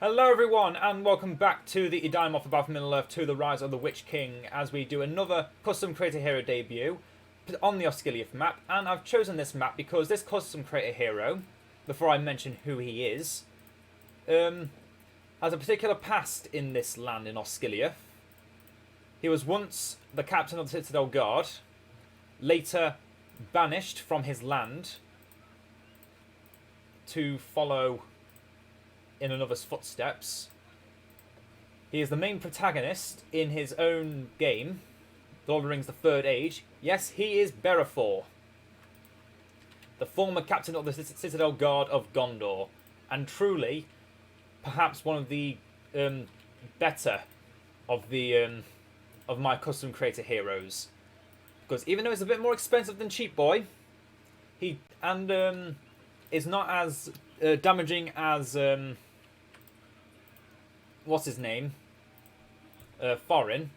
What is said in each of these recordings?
Hello everyone and welcome back to the Edain off above Middle-earth to the Rise of the Witch King as we do another custom creator hero debut on the Osgiliath map. And I've chosen this map because this custom creator hero, before I mention who he is, has a particular past in this land in Osgiliath. He was once the captain of the Citadel Guard, later banished from his land to follow in another's footsteps. He is the main protagonist in his own game, Lord of the Rings: The Third Age. Yes, he is Berethor, the former captain of the Citadel Guard of Gondor, and truly, perhaps one of the better of the of my custom creator heroes. Because even though it's a bit more expensive than Cheap Boy, he is not as damaging as what's his name? Thorin.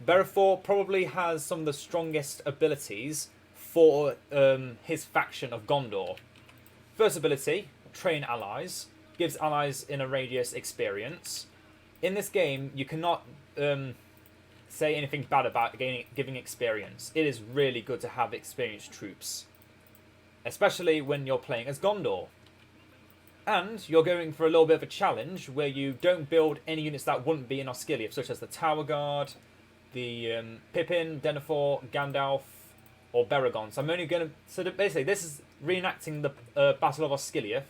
Berethor probably has some of the strongest abilities for his faction of Gondor. First ability, train allies. Gives allies in a radius experience. In this game, you cannot say anything bad about giving experience. It is really good to have experienced troops, especially when you're playing as Gondor. And you're going for a little bit of a challenge where you don't build any units that wouldn't be in Osgiliath, such as the Tower Guard, the Pippin, Denethor, Gandalf, or Baragon. So I'm only going to... So basically, this is reenacting the Battle of Osgiliath,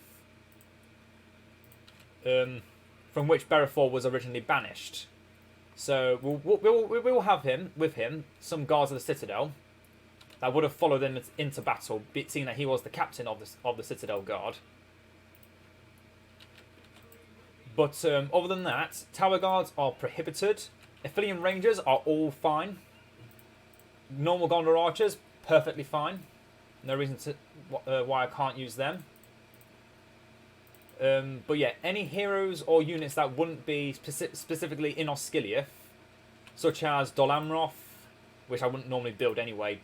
from which Berethor was originally banished. So we will have with him some guards of the Citadel that would have followed him into battle, seeing that he was the captain of the Citadel Guard. But other than that, Tower Guards are prohibited. Aphelion Rangers are all fine. Normal Gondor Archers, perfectly fine. No reason to why I can't use them. But yeah, any heroes or units that wouldn't be specifically in Osgiliath, such as Dol Amroth, which I wouldn't normally build anyway.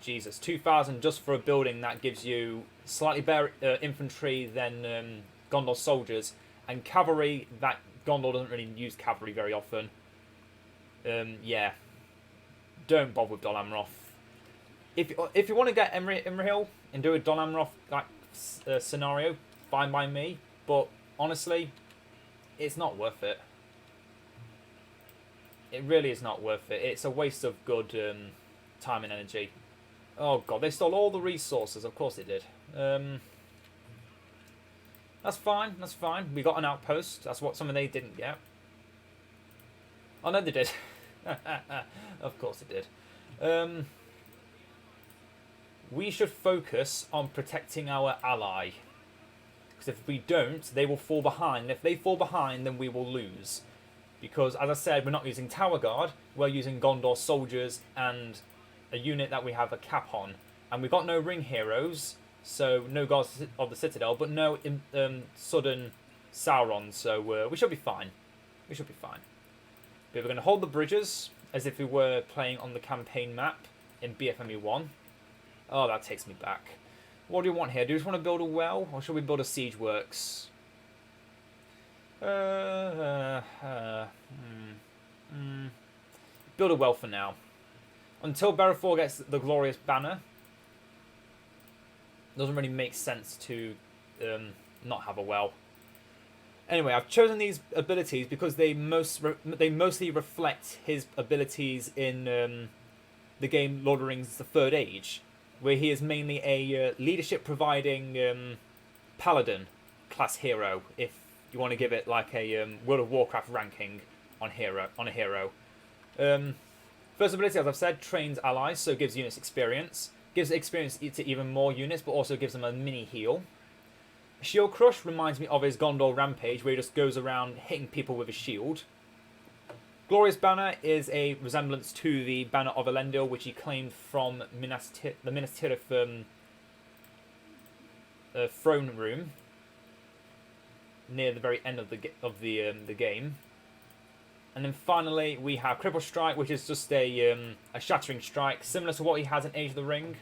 Jesus, 2,000 just for a building that gives you slightly better infantry than Gondor soldiers. And cavalry, that Gondor doesn't really use cavalry very often. Yeah. Don't bother with Dol Amroth. If you want to get Imrahil and do a Dol Amroth scenario, fine by me. But honestly, it's not worth it. It really is not worth it. It's a waste of good time and energy. Oh god, they stole all the resources. Of course they did. That's fine, that's fine. We got an outpost. That's what some of they didn't get. Oh no, they did. Of course they did. We should focus on protecting our ally. Because if we don't, they will fall behind. And if they fall behind, then we will lose. Because, as I said, we're not using Tower Guard. We're using Gondor soldiers and a unit that we have a cap on. And we've got no ring heroes. So, no guards of the Citadel, but no sudden Sauron, so we should be fine. We should be fine. But we're going to hold the bridges as if we were playing on the campaign map in BFME 1. Oh, that takes me back. What do you want here? Do you just want to build a well, or should we build a siege works? Build a well for now. Until Berethor gets the glorious banner, doesn't really make sense to not have a well. Anyway, I've chosen these abilities because they mostly reflect his abilities in the game Lord of the Rings: The Third Age, where he is mainly a leadership-providing paladin class hero. If you want to give it like a World of Warcraft ranking on a hero. First ability, as I've said, trains allies, so gives units experience. Gives experience to even more units, but also gives them a mini heal. Shield Crush reminds me of his Gondor Rampage, where he just goes around hitting people with a shield. Glorious Banner is a resemblance to the Banner of Elendil, which he claimed from the Minas Tirith throne room near the very end of the game. And then finally, we have Cripple Strike, which is just a shattering strike, similar to what he has in Age of the Ring.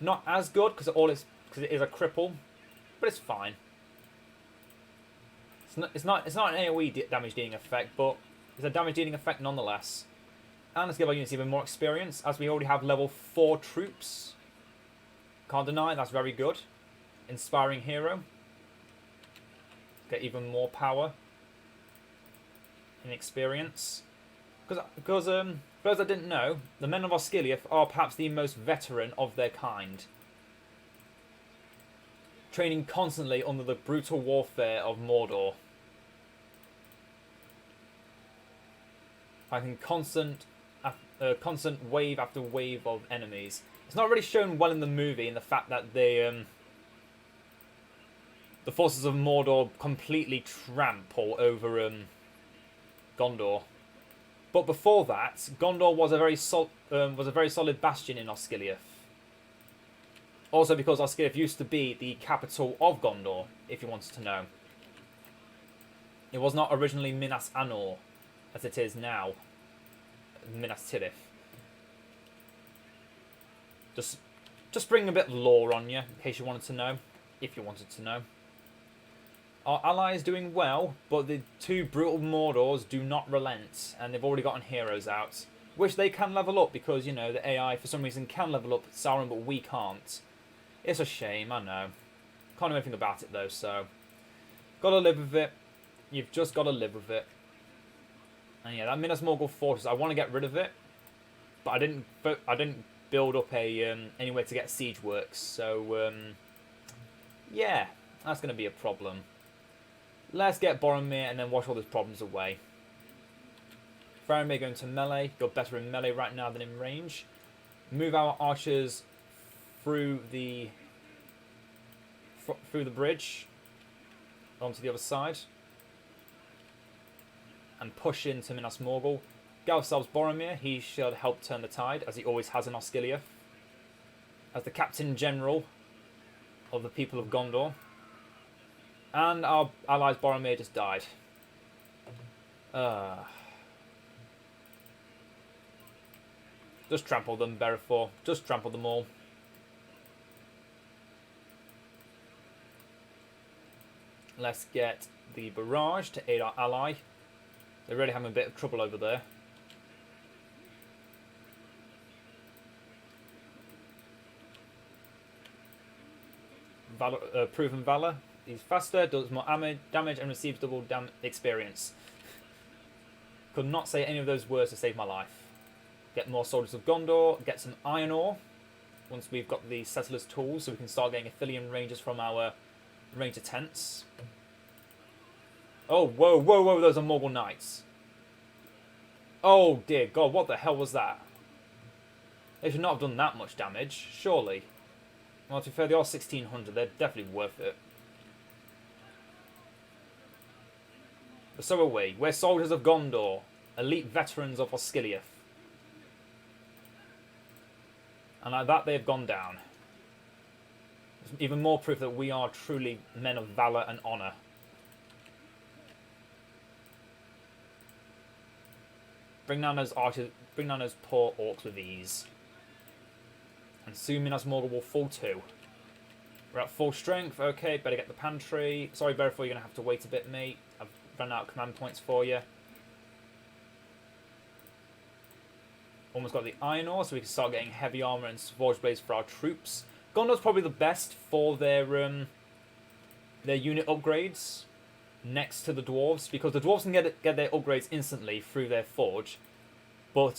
Not as good, because it is a cripple, but it's fine. It's not an AoE damage dealing effect, but it's a damage dealing effect nonetheless. And let's give our units even more experience, as we already have level 4 troops. Can't deny, that's very good. Inspiring hero. Get even more power and experience. Because for those that didn't know, the men of Osgiliath are perhaps the most veteran of their kind. Training constantly under the brutal warfare of Mordor. Fighting constant wave after wave of enemies. It's not really shown well in the movie, in the fact that the forces of Mordor completely trample over Gondor. But before that, Gondor was a very solid bastion in Osgiliath. Also because Osgiliath used to be the capital of Gondor, if you wanted to know. It was not originally Minas Anor, as it is now. Minas Tirith. Just bring a bit of lore on you, in case you wanted to know. If you wanted to know. Our ally is doing well, but the two brutal Mordors do not relent, and they've already gotten heroes out. Which they can level up, because, you know, the AI for some reason can level up Sauron, but we can't. It's a shame, I know. Can't do anything about it though, so gotta live with it. You've just gotta live with it. And yeah, that Minas Morgul fortress, I want to get rid of it, but I didn't build up a anywhere to get siege works, so yeah, that's gonna be a problem. Let's get Boromir and then wash all those problems away. Faramir going to melee. You're better in melee right now than in range. Move our archers through the bridge onto the other side and push into Minas Morgul. Get ourselves Boromir. He should help turn the tide, as he always has in Osgiliath, as the Captain General of the people of Gondor. And our allies Boromir just died. Just trample them, Berethor. Just trample them all. Let's get the barrage to aid our ally. They're really having a bit of trouble over there. Proven Valor. He's faster, does more damage, and receives double experience. Could not say any of those words to save my life. Get more soldiers of Gondor. Get some iron ore. Once we've got the settlers' tools, so we can start getting Athelian rangers from our ranger tents. Oh, whoa, whoa, whoa, those are Morgul knights. Oh, dear God, what the hell was that? They should not have done that much damage, surely. Well, to be fair, they are 1600, they're definitely worth it. But so are we. We're soldiers of Gondor, elite veterans of Osgiliath. And like that, they've gone down. There's even more proof that we are truly men of valour and honour. Bring down those archers, bring down those poor orcs with ease. And soon Minas Morgul will fall too. We're at full strength. Okay, better get the pantry. Sorry, Berethor, you're going to have to wait a bit, mate. I've run out of command points for you. Almost got the iron ore, so we can start getting heavy armour and forge blades for our troops. Gondor's probably the best for their unit upgrades next to the dwarves, because the dwarves can get their upgrades instantly through their forge, but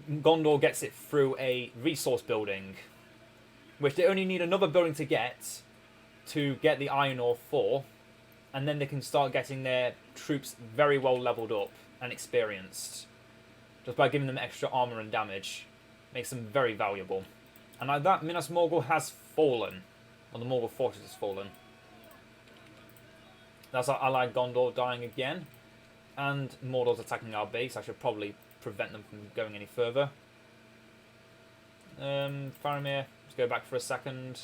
Gondor gets it through a resource building, which they only need another building to get the iron ore for, and then they can start getting their troops very well leveled up and experienced, just by giving them extra armour and damage. Makes them very valuable. And like that, Minas Morgul has fallen. Well, the Morgul fortress has fallen. That's our allied Gondor dying again. And Mordor's attacking our base. I should probably prevent them from going any further. Faramir, let's go back for a second.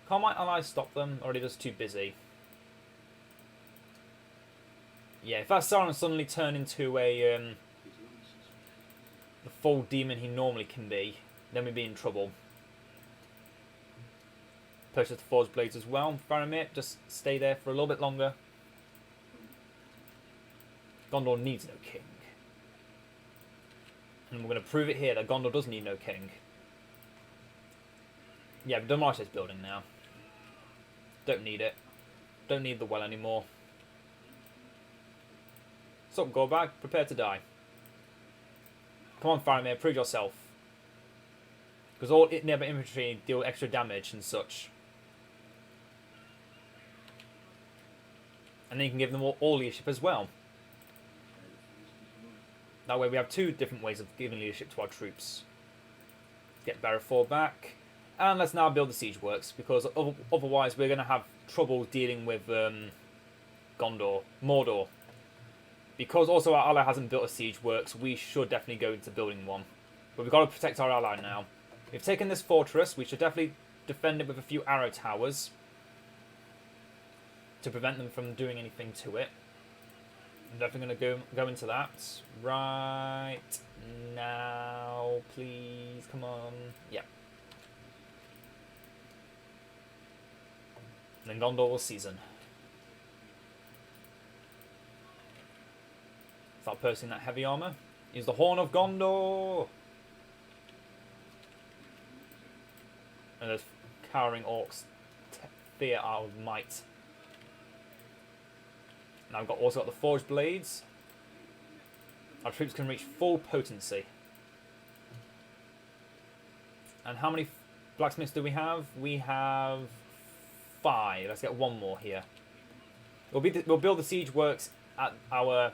Can't my allies stop them? Or are they just too busy? Yeah, if that Sauron suddenly turned into the full demon he normally can be, then we'd be in trouble. purchase the Forge Blades as well. Faramir, just stay there for a little bit longer. Gondor needs no king. And we're going to prove it here that Gondor does need no king. Yeah, we've demolished this building now. Don't need it. Don't need the well anymore. Sup, Gorbag? Prepare to die. Come on, Faramir, prove yourself. Because all nearby infantry deal extra damage and such. And then you can give them all leadership as well. That way we have two different ways of giving leadership to our troops. Get Berethor back. And let's now build the siege works, because otherwise we're going to have trouble dealing with Mordor. Because also our ally hasn't built a siege works, we should definitely go into building one. But we've got to protect our ally now. We've taken this fortress, we should definitely defend it with a few arrow towers to prevent them from doing anything to it. I'm definitely going to go into that right now, please. Come on. Yeah. And then Gondor will season. Start posting that heavy armor. Use the Horn of Gondor. And those cowering orcs fear our might. Now we've also got the Forged Blades. Our troops can reach full potency. And how many blacksmiths do we have? We have 5. Let's get one more here. We'll build the siege works at our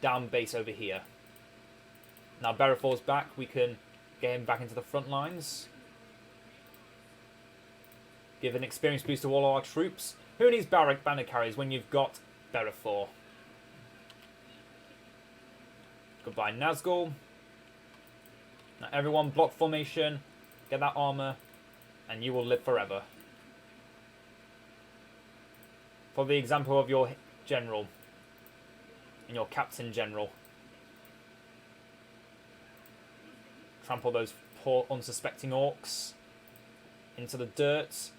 down base over here. Now Berethor's back. We can get him back into the front lines. Give an experience boost to all our troops. Who needs banner carriers when you've got Berethor? Goodbye, Nazgul. Now everyone, block formation. Get that armor, and you will live forever. For the example of your general and your captain general. Trample those poor unsuspecting orcs into the dirt.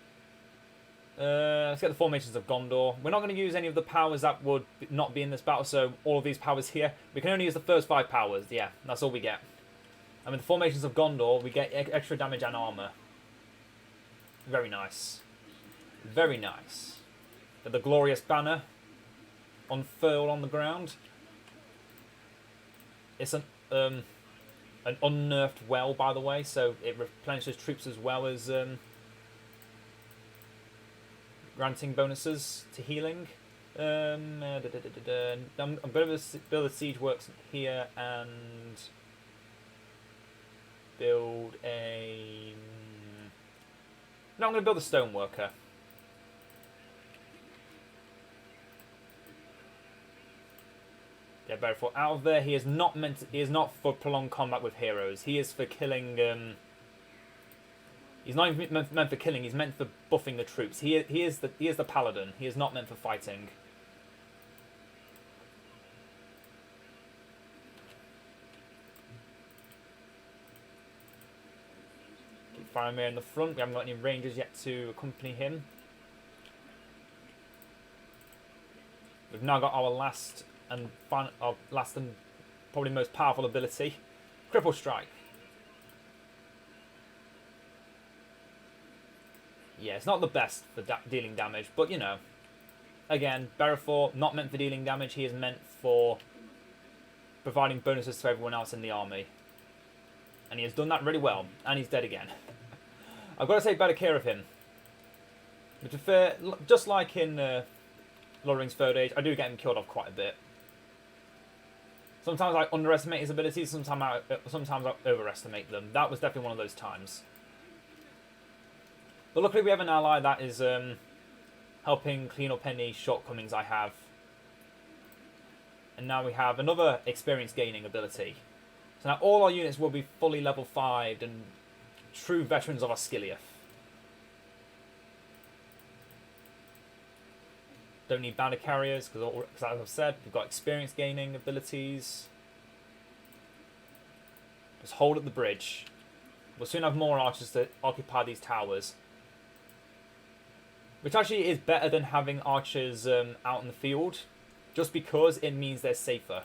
Let's get the formations of Gondor. We're not going to use any of the powers that would not be in this battle, so all of these powers here. We can only use the first 5 powers. Yeah, that's all we get. And with the formations of Gondor, we get extra damage and armor. Very nice. Very nice. Get the glorious banner unfurled on the ground. It's an unnerfed well, by the way, so it replenishes troops as well as granting bonuses to healing. I'm going to build a siege works here and build a... No, I'm going to build a stoneworker. Yeah, Berethor out of there. He is not meant. He is not for prolonged combat with heroes. He is for killing. He's not even meant for killing. He's meant for buffing the troops. He is the paladin. He is not meant for fighting. Keep Faramir in the front. We haven't got any rangers yet to accompany him. We've now got our last and probably most powerful ability, Cripple Strike. Yeah, it's not the best for dealing damage, but you know, again, Berethor not meant for dealing damage. He is meant for providing bonuses to everyone else in the army, and he has done that really well. And he's dead again. I've got to take better care of him. I prefer, just like in Lord of the Rings Third Age, I do get him killed off quite a bit. Sometimes I underestimate his abilities, sometimes I overestimate them. That was definitely one of those times. But luckily we have an ally that is helping clean up any shortcomings I have. And now we have another experience gaining ability. So now all our units will be fully level 5 and true veterans of Osgiliath. Don't need banner carriers, because as I've said, we've got experience gaining abilities. Just hold at the bridge. We'll soon have more archers to occupy these towers. Which actually is better than having archers out in the field, just because it means they're safer.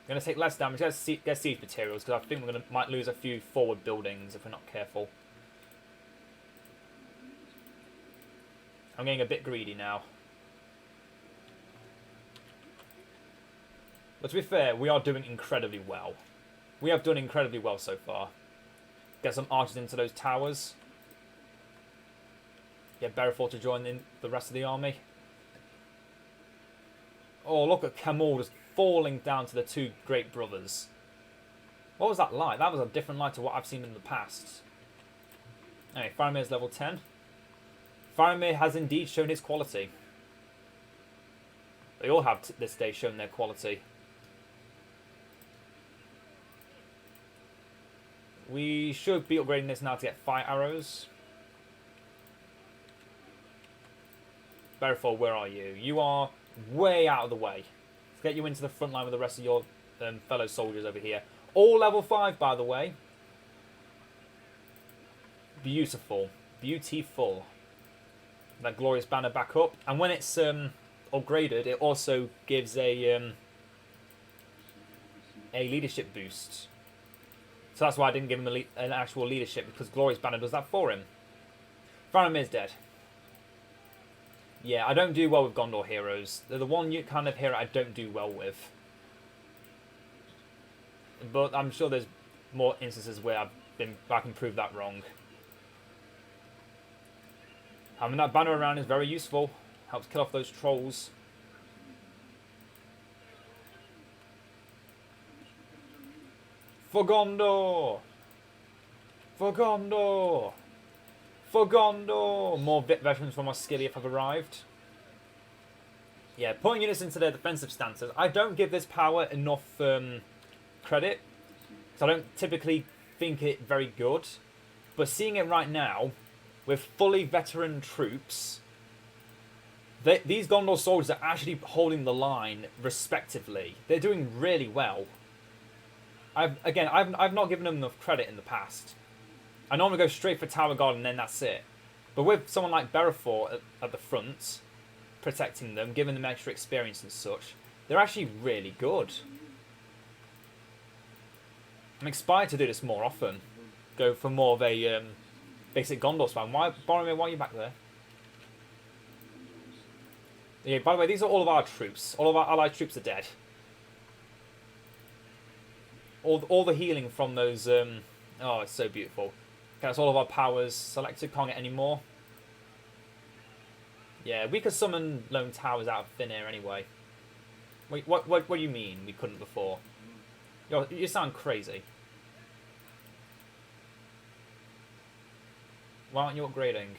Going to take less damage, get siege materials, because I think we're might lose a few forward buildings if we're not careful. I'm getting a bit greedy now. But to be fair, we are doing incredibly well. We have done incredibly well so far. Get some archers into those towers. Get Berethor to join in the rest of the army. Oh, look at Camul just falling down to the two great brothers. What was that like? That was a different light to what I've seen in the past. Anyway, Faramir's level 10. Faramir has indeed shown his quality. They all have this day shown their quality. We should be upgrading this now to get fire arrows. Berethor, where are you? You are way out of the way. Let's get you into the front line with the rest of your fellow soldiers over here. All level 5, by the way. Beautiful. Beautiful. That glorious banner back up. And when it's upgraded, it also gives a leadership boost. So that's why I didn't give him an actual leadership, because glorious banner does that for him. Faramir's dead. Yeah, I don't do well with Gondor heroes. They're the one kind of hero I don't do well with. But I'm sure there's more instances where I can prove that wrong. Having that banner around is very useful. Helps kill off those trolls. For Gondor! For Gondor! For Gondor! More veterans from Osgiliath have arrived. Yeah, putting units into their defensive stances. I don't give this power enough credit, so I don't typically think it very good. But seeing it right now, with fully veteran troops, these Gondor soldiers are actually holding the line respectively. They're doing really well. I've not given them enough credit in the past. I normally go straight for Tower Guard and then that's it. But with someone like Berethor at the front, protecting them, giving them extra experience and such, they're actually really good. I'm inspired to do this more often. Go for more of a basic Gondor spam. Boromir, why are you back there? Yeah, by the way, these are all of our troops. All of our allied troops are dead. All the healing from those... oh, it's so beautiful. Okay, that's all of our powers selected. Can't get any more. Yeah, we could summon lone towers out of thin air anyway. Wait, what do you mean we couldn't before? You sound crazy. Why aren't you upgrading?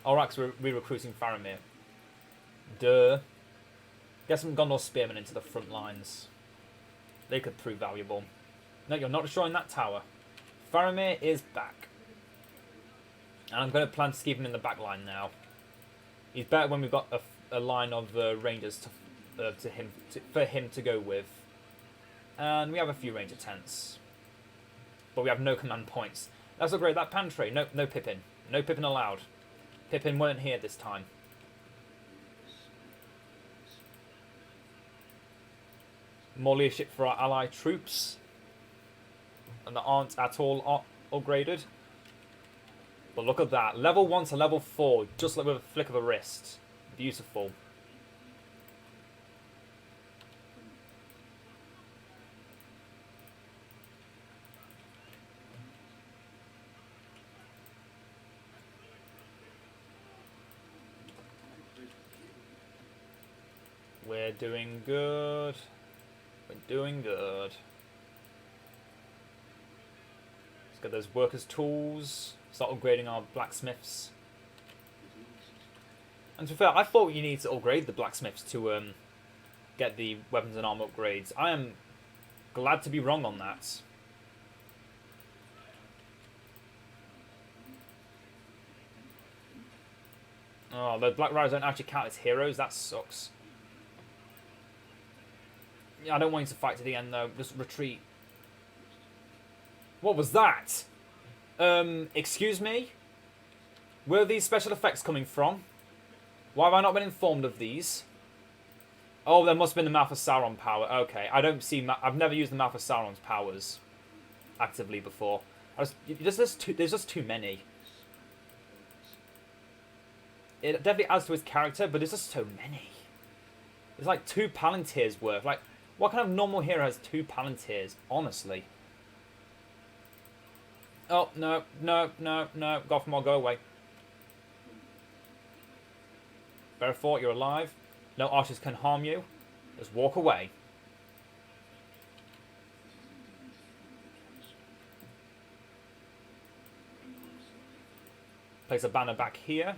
Oh, right, because we're recruiting Faramir. Duh. Get some Gondor spearmen into the front lines. They could prove valuable. No, you're not destroying that tower. Faramir is back. And I'm going to plan to keep him in the back line now. He's better when we've got a line of rangers for him to go with. And we have a few ranger tents. But we have no command points. Let's upgrade that pantry. No Pippin. No Pippin allowed. Pippin weren't here this time. More leadership for our allied troops. And that aren't at all upgraded. But look at that. Level 1 to level 4. Just like with a flick of a wrist. Beautiful. We're doing good. We're doing good. Let's get those workers' tools. Start upgrading our blacksmiths. And to be fair, I thought you need to upgrade the blacksmiths to get the weapons and armor upgrades. I am glad to be wrong on that. Oh, the Black Riders don't actually count as heroes. That sucks. Yeah, I don't want you to fight to the end though. Just retreat. What was that? Excuse me? Where are these special effects coming from? Why have I not been informed of these? Oh, there must have been the Mouth of Sauron power. Okay, I don't see... I've never used the Mouth of Sauron's powers actively before. There's just too many. It definitely adds to his character, but there's just so many. There's like 2 Palantirs worth. Like, what kind of normal hero has 2 Palantirs? Honestly. Oh, no, no, no, no. Gothmog, go away. Berethor, you're alive. No archers can harm you. Just walk away. Place a banner back here.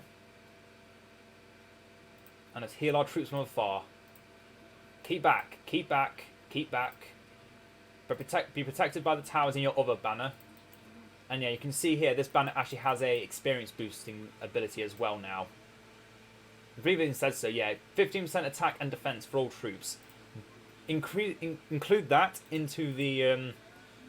And let's heal our troops from afar. Keep back, keep back, keep back. But be protected by the towers in your other banner. And yeah, you can see here, this banner actually has a experience boosting ability as well now. The briefing says so, yeah. 15% attack and defense for all troops. Include that into the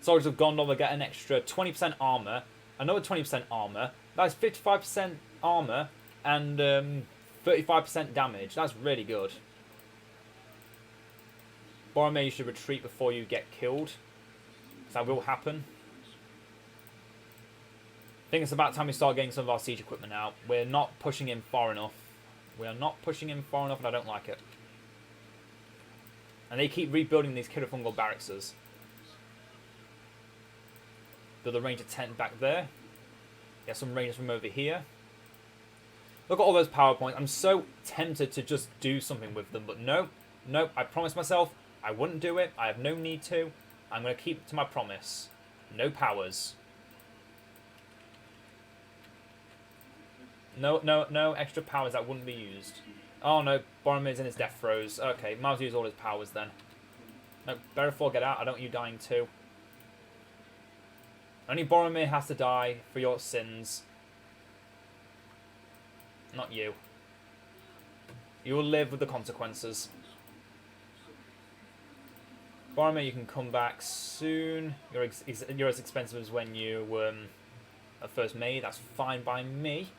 Soldiers of Gondor. They get an extra 20% armor, another 20% armor. That's 55% armor and 35% damage. That's really good. Boromir, you should retreat before you get killed. That will happen. I think it's about time we start getting some of our siege equipment out. We're not pushing in far enough. We are not pushing in far enough, and I don't like it. And they keep rebuilding these Kidderfungal barracks. Build a ranger tent back there. Get some rangers from over here. Look at all those PowerPoints. I'm so tempted to just do something with them, but no. No, I promised myself I wouldn't do it. I have no need to. I'm going to keep to my promise. No powers. No, no, no extra powers that wouldn't be used. Oh no, Boromir's in his death throes. Okay, might as well use all his powers then. No, Berethor, get out. I don't want you dying too. Only Boromir has to die for your sins. Not you. You will live with the consequences. Boromir, you can come back soon. You're as expensive as when you were first made. That's fine by me.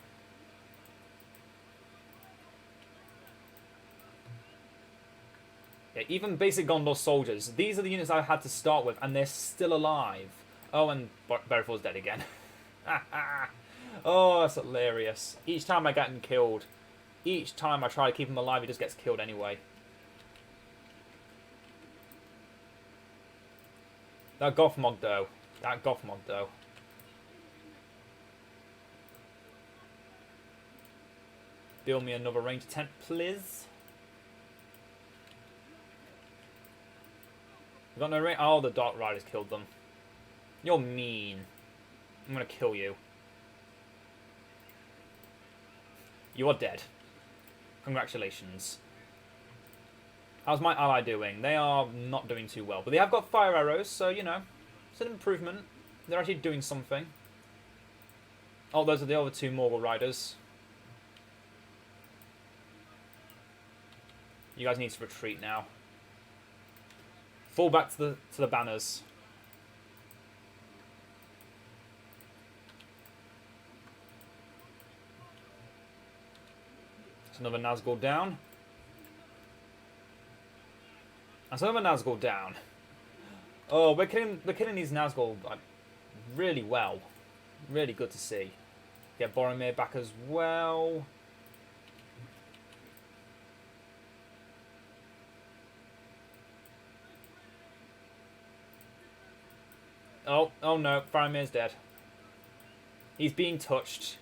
Yeah, even basic Gondor soldiers. These are the units I had to start with, and they're still alive. Oh, and Berethor's dead again. Oh, that's hilarious. Each time I get him killed, each time I try to keep him alive, he just gets killed anyway. That Gothmog, though. That Gothmog, though. Build me another ranger tent, please. We got no range. Oh, the Dark Riders killed them. You're mean. I'm gonna kill you. You are dead. Congratulations. How's my ally doing? They are not doing too well. But they have got fire arrows, so, you know, it's an improvement. They're actually doing something. Oh, those are the other 2 Morgul riders. You guys need to retreat now. Fall back to the banners. That's another Nazgul down. That's another Nazgul down. Oh, we're killing these Nazgul like, really well. Really good to see. Get Boromir back as well. Oh no, Faramir's dead. He's being touched.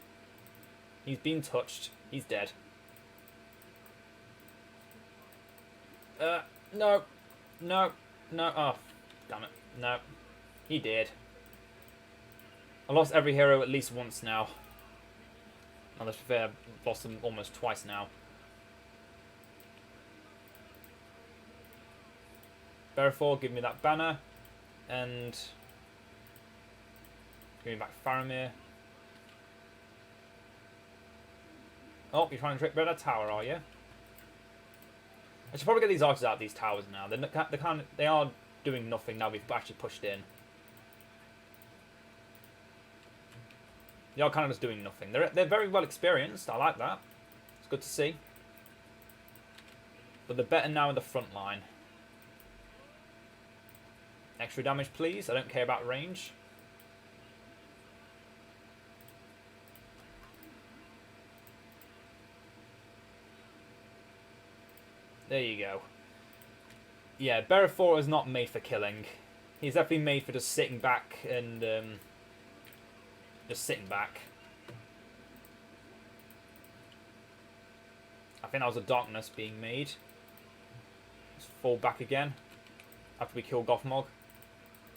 He's being touched. He's dead. No. No. No. Oh, damn it. No. He did. I lost every hero at least once now. And let's be fair, I've lost them almost twice now. Berethor, give me that banner. And give me back Faramir. Oh, you're trying to trick that tower, are you? I should probably get these archers out of these towers now. They are doing nothing now we've actually pushed in. They are kind of just doing nothing. They're very well experienced. I like that. It's good to see. But they're better now in the front line. Extra damage, please. I don't care about range. There you go. Yeah, Berethor is not made for killing. He's definitely made for just sitting back and just sitting back. I think that was a darkness being made. Let's fall back again after we kill Gothmog.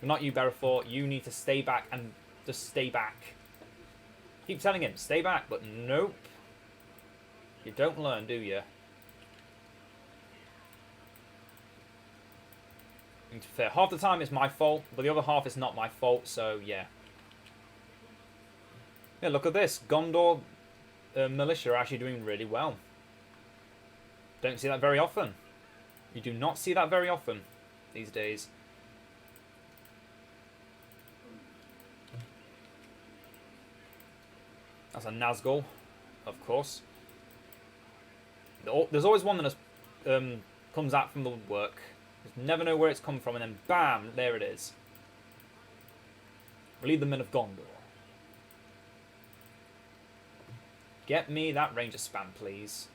But not you, Berethor. You need to stay back and just stay back. Keep telling him, stay back, but nope. You don't learn, do you? To be fair, half the time it's my fault, but the other half is not my fault, so yeah. Yeah, look at this. Gondor militia are actually doing really well. Don't see that very often. You do not see that very often these days. That's a Nazgul, of course. There's always one that comes out from the woodwork. Just never know where it's come from, and then bam, there it is. Lead the men of Gondor. Get me that ranger spam, please.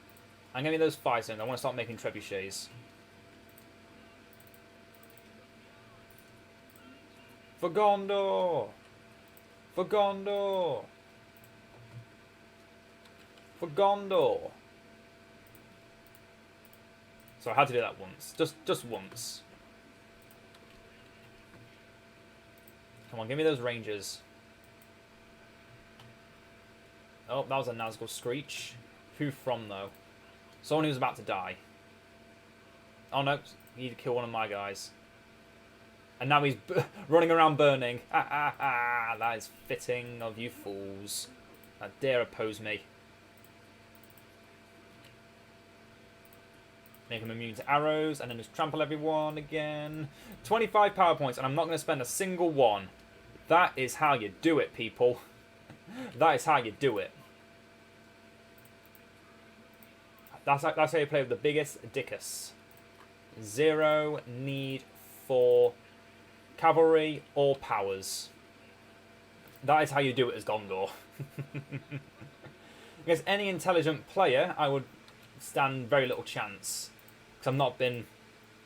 And give me those 5 zones. I want to start making trebuchets. For Gondor! For Gondor! For Gondor! So I had to do that once. Just once. Come on, give me those rangers. Oh, that was a Nazgul Screech. Who from, though? Someone who's about to die. Oh, no. You need to kill one of my guys. And now he's running around burning. That is fitting of you fools. That dare oppose me. Make him immune to arrows, and then just trample everyone again. 25 power points, and I'm not going to spend a single one. That is how you do it, people. That is how you do it. That's how you play with the biggest dickus. 0 need for cavalry or powers. That is how you do it as Gondor. Against any intelligent player, I would stand very little chance. Because I've not been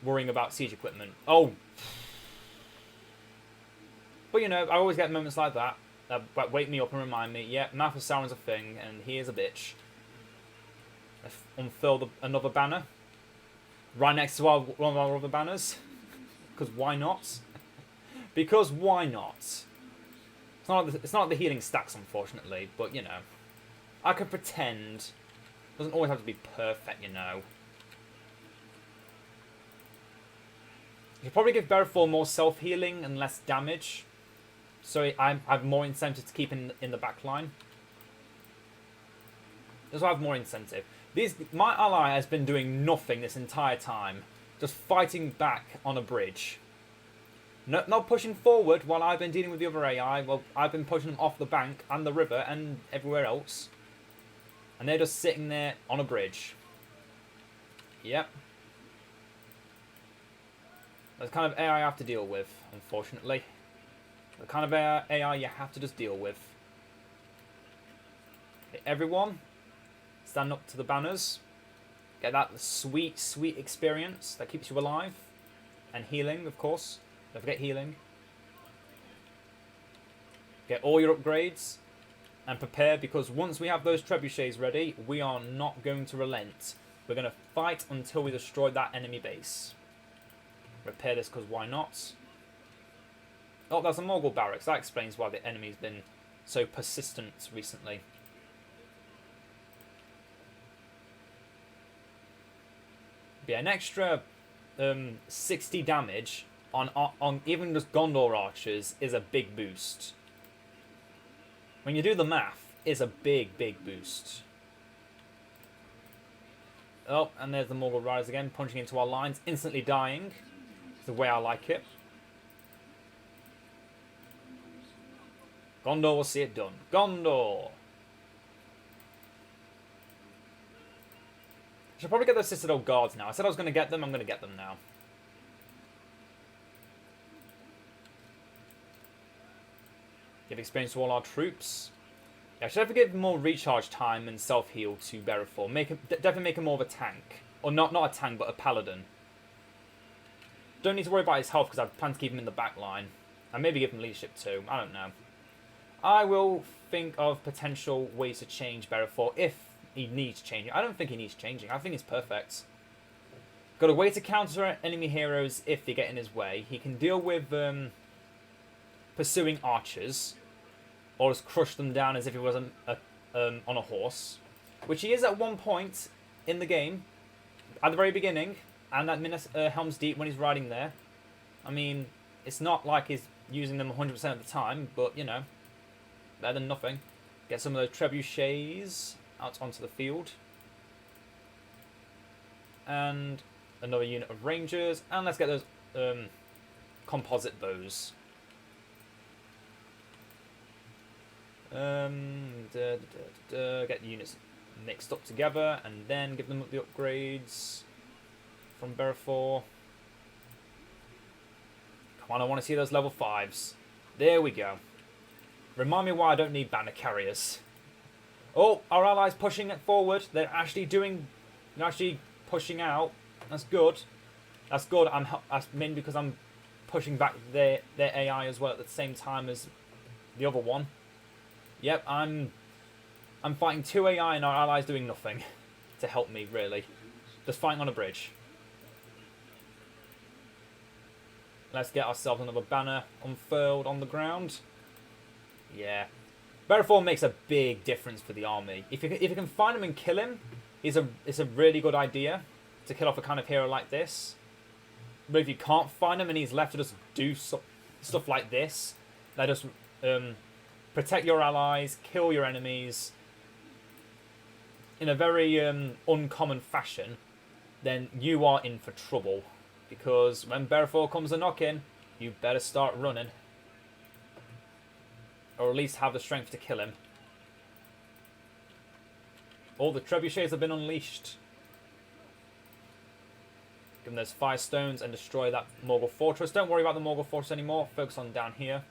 worrying about siege equipment. Oh! But you know, I always get moments like that wake me up and remind me, yeah, Mouth of Sauron's a thing, and he is a bitch. Let's unfurl another banner. Right next to one of our other banners. Because why not? Because why not? It's not like the healing stacks, unfortunately, but you know. I could pretend. It doesn't always have to be perfect, you know. You should probably give Berethor more self-healing and less damage. So I have more incentive to keep in the back line. That's why I have more incentive. My ally has been doing nothing this entire time. Just fighting back on a bridge. Not pushing forward while I've been dealing with the other AI. Well, I've been pushing them off the bank and the river and everywhere else. And they're just sitting there on a bridge. Yep. That's the kind of AI I have to deal with, unfortunately. The kind of AI you have to just deal with. Okay, everyone, stand up to the banners. Get that sweet, sweet experience that keeps you alive. And healing, of course. Don't forget healing. Get all your upgrades. And prepare, because once we have those trebuchets ready, we are not going to relent. We're going to fight until we destroy that enemy base. Repair this, because why not? Oh, that's a Morgul barracks. That explains why the enemy's been so persistent recently. But yeah, an extra 60 damage on even just Gondor archers is a big boost. When you do the math, it's a big, big boost. Oh, and there's the Morgul riders again, punching into our lines, instantly dying. It's the way I like it. Gondor will see it done. Gondor! I should probably get those Citadel guards now. I said I was going to get them. I'm going to get them now. Give experience to all our troops. Yeah, I should ever give more recharge time and self-heal to Berethor. Definitely make him more of a tank. Or not a tank, but a paladin. Don't need to worry about his health because I plan to keep him in the back line. And maybe give him leadership too. I don't know. I will think of potential ways to change Berethor if he needs changing. I don't think he needs changing. I think he's perfect. Got a way to counter enemy heroes if they get in his way. He can deal with pursuing archers. Or just crush them down as if he was on a horse. Which he is at one point in the game. At the very beginning. And at Helm's Deep when he's riding there. I mean, it's not like he's using them 100% of the time. But, you know, better than nothing. Get some of those trebuchets out onto the field. And another unit of rangers. And let's get those composite bows. Get the units mixed up together and then give them the upgrades from Berethor. Come on, I want to see those level 5s. There we go. Remind me why I don't need banner carriers. Oh, our allies pushing it forward. They're actually pushing out. That's good. That's good. That's mainly because I'm pushing back their AI as well at the same time as the other one. Yep, I'm fighting 2 AI and our allies doing nothing to help me, really. Just fighting on a bridge. Let's get ourselves another banner unfurled on the ground. Yeah. Berethor makes a big difference for the army. If you can find him and kill him, it's a really good idea to kill off a kind of hero like this. But if you can't find him and he's left to just do stuff like this, that just protect your allies, kill your enemies in a very uncommon fashion, then you are in for trouble. Because when Berethor comes a knocking, you better start running. Or at least have the strength to kill him. All the trebuchets have been unleashed. Give them those fire stones and destroy that Morgul fortress. Don't worry about the Morgul fortress anymore. Focus on down here.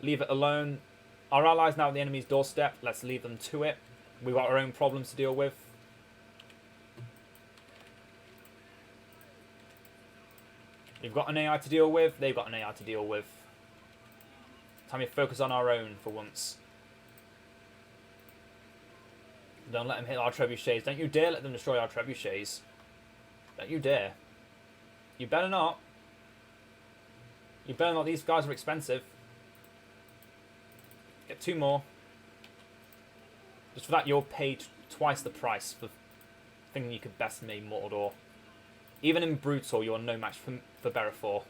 Leave it alone. Our allies now at the enemy's doorstep. Let's leave them to it. We've got our own problems to deal with. We've got an AI to deal with. They've got an AI to deal with. Time to focus on our own for once. Don't let them hit our trebuchets. Don't you dare let them destroy our trebuchets. Don't you dare. You better not. You better not. These guys are expensive. Get 2 more. Just for that, you're paid twice the price for thinking you could best me, Mordor. Even in Brutal, you're no match for Berethor.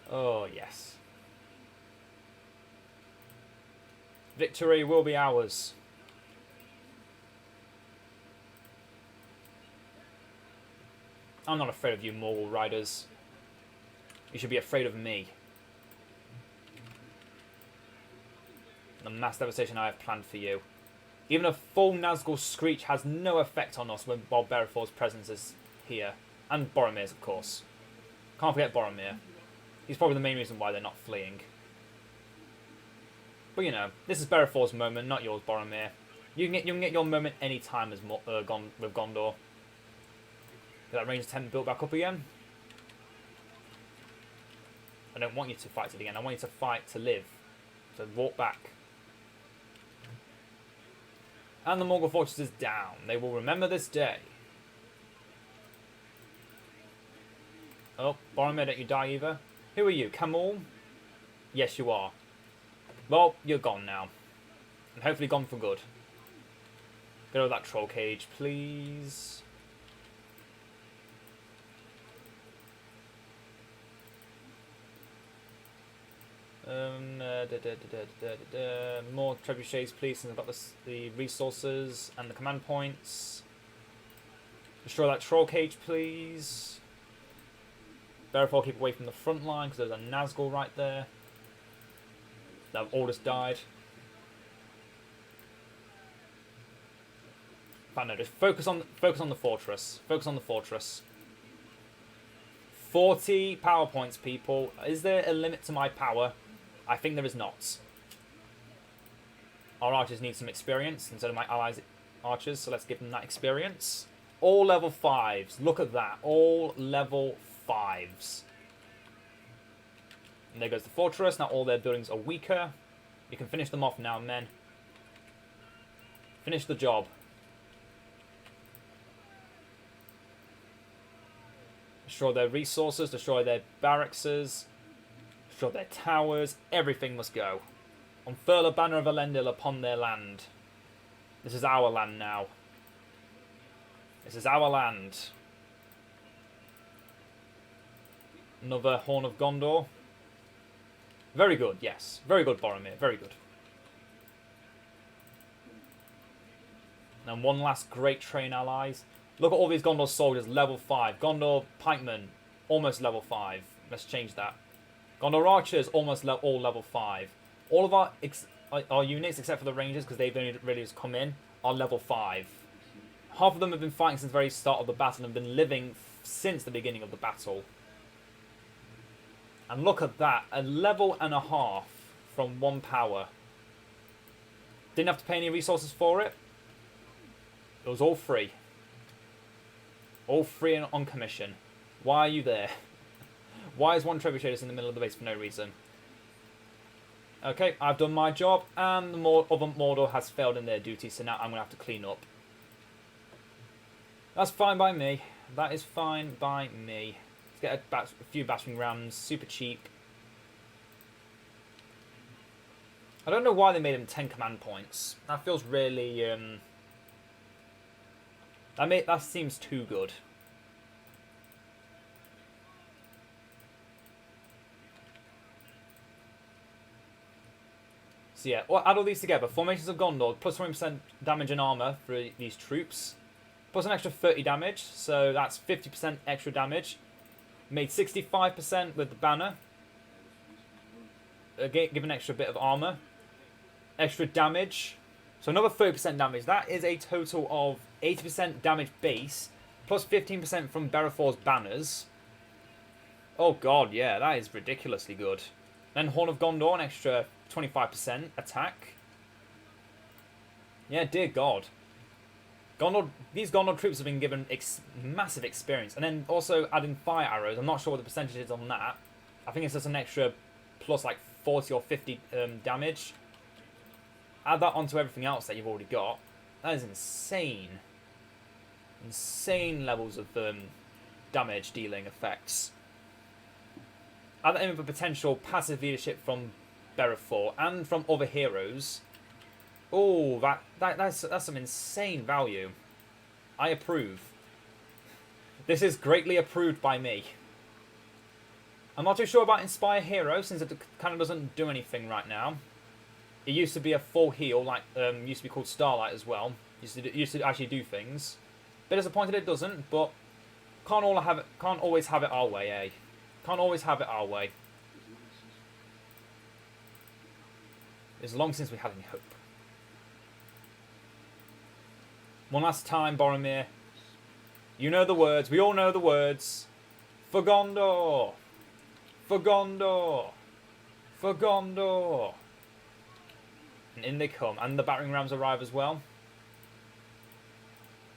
Oh, yes. Victory will be ours. I'm not afraid of you, Morgul riders. You should be afraid of me. The mass devastation I have planned for you. Even a full Nazgul screech has no effect on us while Berethor's presence is here. And Boromir's, of course. Can't forget Boromir. He's probably the main reason why they're not fleeing. But you know, this is Berethor's moment, not yours, Boromir. You can get your moment any time as with Gondor. Get that range 10 built back up again. I don't want you to fight it again. I want you to fight to live. So walk back. And the Morgul fortress is down. They will remember this day. Oh, Boromir, don't you die either? Who are you, Camul? Yes, you are. Well, you're gone now. And hopefully gone for good. Get out of that troll cage, please. More trebuchets, please, since I've got the resources and the command points. Destroy that troll cage, please. Berethor, keep away from the front line because there's a Nazgul right there. That all just died. But no, just focus on the fortress. Focus on the fortress. 40 power points, people. Is there a limit to my power? I think there is not. Our archers need some experience instead of my allies' archers, so let's give them that experience. All level 5s. Look at that. All level 5s. And there goes the fortress. Now all their buildings are weaker. You can finish them off now, men. Finish the job. Destroy their resources, destroy their barracks, destroy their towers. Everything must go. Unfurl a banner of Elendil upon their land. This is our land now. This is our land. Another Horn of Gondor. Very good, yes. Very good, Boromir. Very good. And one last great train allies. Look at all these Gondor soldiers, level 5. Gondor pikemen, almost level 5. Let's change that. Gondor archers, almost all level 5. All of our units, except for the rangers, because they've only really just come in, are level 5. Half of them have been fighting since the very start of the battle and have been living since the beginning of the battle. And look at that, a level and a half from 1 power. Didn't have to pay any resources for it. It was all free. All free and on commission. Why are you there? Why is one trebuchet just in the middle of the base for no reason? Okay, I've done my job, and the other Mordor has failed in their duty, so now I'm going to have to clean up. That's fine by me. That is fine by me. Let's get a few battering rams, super cheap. I don't know why they made him 10 command points. That feels really... That seems too good. So yeah, well, add all these together. Formations of Gondor, plus 20% damage and armor for these troops. Plus an extra 30 damage, so that's 50% extra damage. Made 65% with the banner. Give an extra bit of armor. Extra damage. So another 30% damage. That is a total of 80% damage base, plus 15% from Berethor's banners. Oh god, yeah, that is ridiculously good. Then Horn of Gondor, an extra 25% attack. Yeah, dear god. These Gondor troops have been given massive experience. And then also adding fire arrows. I'm not sure what the percentage is on that. I think it's just an extra plus like 40 or 50 damage. Add that onto everything else that you've already got. That is insane. Insane levels of damage dealing effects. Add that in with a potential passive leadership from Berethor and from other heroes. Oh, that's some insane value. I approve. This is greatly approved by me. I'm not too sure about Inspire Hero, since it kind of doesn't do anything right now. It used to be a full heal, like used to be called Starlight as well. Used to actually do things. Bit disappointed it doesn't, but can't always have it our way, eh? Can't always have it our way. It's long since we had any hope. One last time, Boromir. You know the words. We all know the words. For Gondor. For Gondor. For Gondor. And in they come. And the battering rams arrive as well.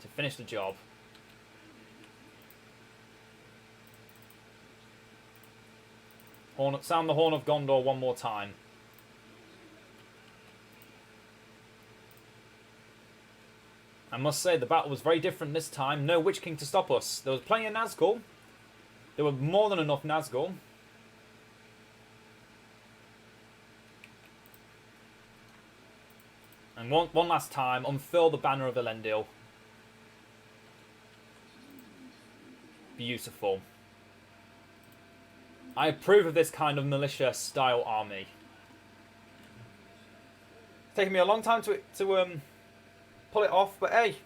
To finish the job. Sound the Horn of Gondor one more time. I must say, the battle was very different this time. No Witch King to stop us. There was plenty of Nazgul. There were more than enough Nazgul. And one last time, unfurl the banner of Elendil. Beautiful. I approve of this kind of militia-style army. It's taken me a long time to pull it off, but hey,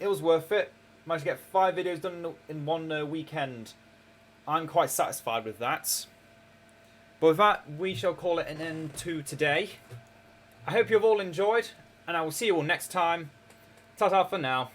it was worth it. Managed to get 5 videos done in one weekend. I'm quite satisfied with that. But with that, we shall call it an end to today. I hope you've all enjoyed, and I will see you all next time. Ta-ta for now.